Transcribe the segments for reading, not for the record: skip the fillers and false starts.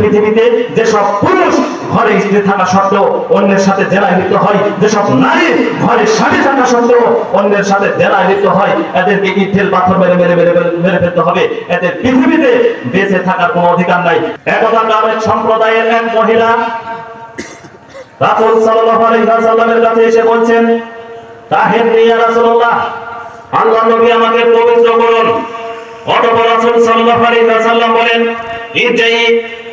পৃথিবীতে যেসব পুরুষ ঘরে স্ত্রী থাকা সত্ত্বেও অন্যের সাথে জেনায় লিপ্ত হয়, যেসব নারী ঘরে স্বামী থাকা সত্ত্বেও অন্যের সাথে জেনায় লিপ্ত হয়, এদেরকে ইটেল পাথর মেরে মেরে মেরে মেরে ফেলতে হবে। এদের পৃথিবীতে বেঁচে থাকার কোনো অধিকার নাই। একদা গ্রামের সম্প্রদায়ের এক মহিলা রাসূল সাল্লাল্লাহু আলাইহি ওয়াসাল্লামের কাছে এসে বলছেন, তাহেরনি ইয়া রাসূলুল্লাহ, আল্লাহ নবী আমাকে পবিত্র করুন। অতঃপর রাসূল সাল্লাল্লাহু আলাইহি ওয়াসাল্লাম বলেন, ইরজি,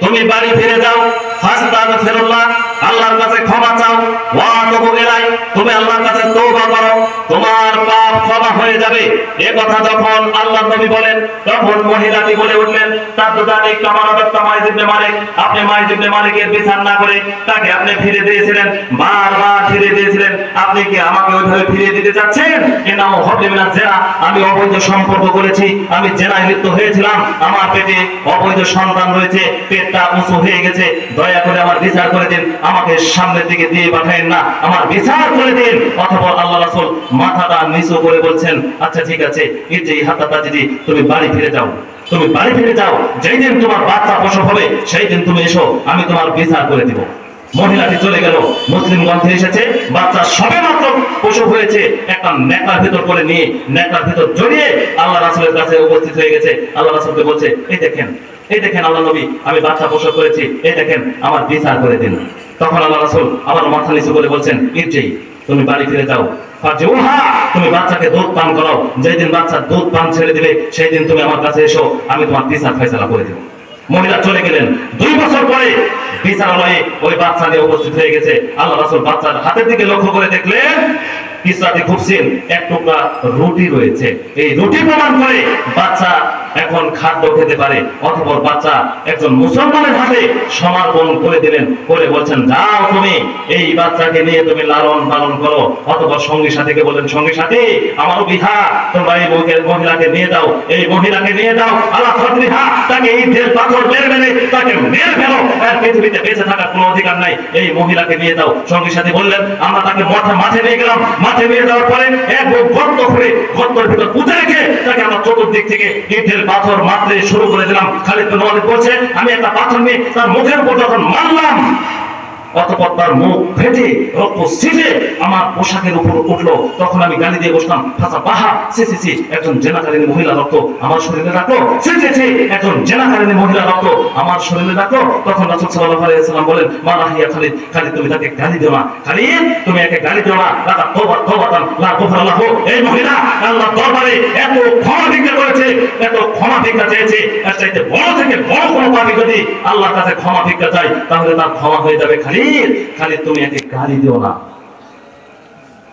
তুমি বাড়ি ফিরে যাও, ফাস্তাগফিরুল্লাহ, আল্লাহর কাছে ক্ষমা চাও, ওয়া তুবু ইলাইহি, তুমি আল্লাহর কাছে তওবা করো, তোমার পাপ ক্ষমা হয়ে যাবে। এই কথা যখন আল্লাহর নবী বলেন, তখন মহিলাটি বলে উঠলেন, তাদদানি কামারাত মাইজ ইবনে মালিক, আপনি মাইজ ইবনে মালিকের বিচার না করে তাকে আপনি ফিরে দিয়েছিলেন, বারবার ফিরে দিয়েছিলেন, আপনি কি আমাকে ওইভাবে ফিরে দিতে চাচ্ছেন? ইন্নাহু হাবলি মিনাজ জিনা, আমি অবৈধ সম্পর্ক করেছি, আমি জেনায় লিপ্ত হয়েছিলাম, আমার পেটে অবৈধ সন্তান রয়েছে, পেটটা উঁচু হয়ে গেছে, দয়া করে আমার বিচার করে দিন, আমাকে সামনের দিকে দিয়ে পাঠায়েন না, আমার বিচার করে দিন। অথবা আল্লাহ রাসূল মাথাটা নিচু করে বলছেন, আচ্ছা ঠিক আছে, এই যে হাতাটা যদি তুমি বাড়ি ফিরে যাও, তুমি বাড়ি ফিরে যাও, যেই দিন তোমার বাচ্চা প্রসব হবে সেই দিন তুমি এসো, আমি তোমার বিচার করে দিব। মহিলাটি চলে গেল। মুসলিম গ্রন্থে এসেছে, বাচ্চা সবে মাত্র প্রসব হয়েছে, একটা নেকড়ার ভিতর করে নিয়ে নেকড়ার ভিতর জড়িয়ে আল্লাহ রাসূলের কাছে উপস্থিত হয়ে গেছে। আল্লাহ রাসূলকে বলছে, এই দেখেন, এই দেখেন আল্লাহ নবী, আমি বাচ্চা প্রসব করেছি, এই দেখেন, আমার বিচার করে দিন। তখন আল্লাহ রাসূল আবার মাথা নিচু করে বলছেন, ইরজি, তুমি বাড়ি ফিরে যাও, ফাজউহা, তুমি বাচ্চাকে দুধ পান করাও, যেই দিন বাচ্চা দুধ পান ছেড়ে দিবে সেই দিন তুমি আমার কাছে এসো, আমি তোমার বিচার ফয়সালা করে দেব। মহিলা চলে গেলেন। 2 বছর পরে বিচারালয়ে ওই বাচ্চা নিয়ে উপস্থিত হয়ে গেছে। আল্লাহ রাসূল বাচ্চার হাতের দিকে লক্ষ্য করে দেখলেন, কিসরাতে খুবসিন, এক টুকরা রুটি রয়েছে। এই রুটি প্রমাণ করে বাচ্চা এখন খাদ্য খেতে পারে। অতঃপর বাচ্চা একজন মুসলমানের হাতে সমর্পণ করে দিলেন, করে বলছেন, যাও তুমি এই বাচ্চাকে নিয়ে তুমি লালন পালন করো। অতঃপর সঙ্গী সাথীকে বললেন, সঙ্গী সাথী, আমারও বিহা, তোমরা এই মহিলাকে নিয়ে যাও, এই মহিলাকে নিয়ে যাও, আল্লাহ ফাতরিহা, তাকে ইটের পাথর মেরে মেরে তাকে মেরে ফেলো, আর পৃথিবীতে বেঁচে থাকার কোনো অধিকার নাই, এই মহিলাকে নিয়ে যাও। সঙ্গী সাথী বললেন, আমরা তাকে মাঠে নিয়ে গেলাম। মাঠে নিয়ে যাওয়ার পরে এক গর্ত করে গর্তের ভিতর পুঁতে রেখে তাকে আমরা চতুর্দিক থেকে ইটের পাথর মারতে শুরু করে দিলাম। খালিদ বিন ওয়ালিদ বলছে, আমি একটা পাথর নিয়ে তার মুখের উপর যখন মারলাম, অতঃপর তার মুখ ফেটে রক্ত ছিটে আমার পোশাকের উপর উঠলো। তখন আমি গালি দিয়ে বসলাম, ফাসা বাহা, সি, একজন জেনাকারিনী মহিলা রক্ত আমার শরীরে রাখলো, সি, একজন জেনাকারিনী মহিলা রক্ত আমার শরীরে রাখলো। তখন রাসূল সাল্লাল্লাহু আলাইহি ওয়াসাল্লাম বলেন, মা রাহিয়া খালিদ, খালিদ তুমি তাকে গালি দিও না, খালিদ তুমি একে গালি দিও না, লাকা তওবাতান লা গুফরা লাহু। এই মহিলা আল্লাহর দরবারে এত ক্ষমা ভিক্ষা করেছে, এত ক্ষমা ভিক্ষা চেয়েছে, এর চাইতে বড় থেকে বড় কোনো পাপী যদি আল্লাহর কাছে ক্ষমা ভিক্ষা চাই, তাহলে তার ক্ষমা হয়ে যাবে। খালিদ তুমি একে গালি দিও না।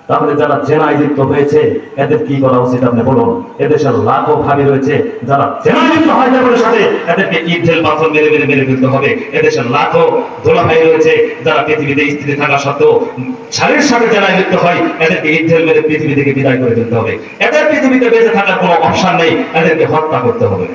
তাহলে যারা জেনায় লিপ্ত হয়েছে এদের কি করা উচিত আপনি বলুন? এদেশের লাখো ভাবি রয়েছে যারা জেনায় লিপ্ত হয় তাদের সাথে, এদেরকে ইটেল পাথর মেরে মেরে মেরে ফেলতে হবে। এদেশের লাখো দোলা ভাই রয়েছে যারা পৃথিবীতে স্ত্রী থাকা সত্ত্বেও স্বামীর সাথে জেনায় লিপ্ত হয়, এদেরকে ইটেল মেরে পৃথিবী থেকে বিদায় করে ফেলতে হবে। এদের পৃথিবীতে বেঁচে থাকার কোনো অপশন নেই, এদেরকে হত্যা করতে হবে।